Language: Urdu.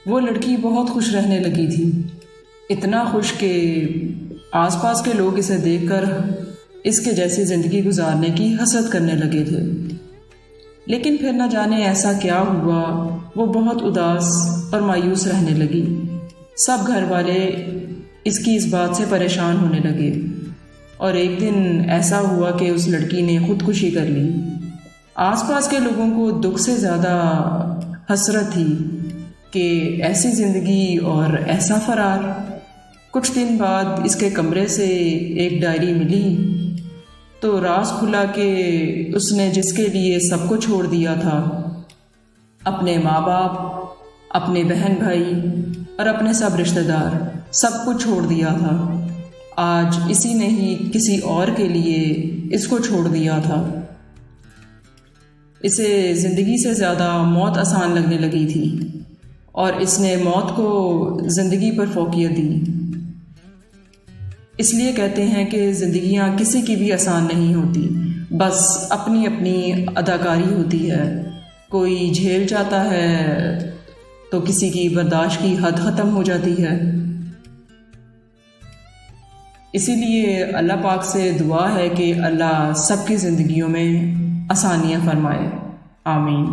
وہ لڑکی بہت خوش رہنے لگی تھی، اتنا خوش کہ آس پاس کے لوگ اسے دیکھ کر اس کے جیسی زندگی گزارنے کی حسرت کرنے لگے تھے۔ لیکن پھر نہ جانے ایسا کیا ہوا، وہ بہت اداس اور مایوس رہنے لگی۔ سب گھر والے اس کی اس بات سے پریشان ہونے لگے، اور ایک دن ایسا ہوا کہ اس لڑکی نے خودکشی کر لی۔ آس پاس کے لوگوں کو دکھ سے زیادہ حسرت تھی کہ ایسی زندگی اور ایسا فرار۔ کچھ دن بعد اس کے کمرے سے ایک ڈائری ملی تو راز کھلا کہ اس نے جس کے لیے سب کو چھوڑ دیا تھا، اپنے ماں باپ، اپنے بہن بھائی اور اپنے سب رشتہ دار، سب کچھ چھوڑ دیا تھا، آج اسی نے ہی کسی اور کے لیے اس کو چھوڑ دیا تھا۔ اسے زندگی سے زیادہ موت آسان لگنے لگی تھی، اور اس نے موت کو زندگی پر فوقیت دی۔ اس لیے کہتے ہیں کہ زندگیاں کسی کی بھی آسان نہیں ہوتی، بس اپنی اپنی اداکاری ہوتی ہے۔ کوئی جھیل جاتا ہے تو کسی کی برداشت کی حد ختم ہو جاتی ہے۔ اسی لیے اللہ پاک سے دعا ہے کہ اللہ سب کی زندگیوں میں آسانیاں فرمائے۔ آمین۔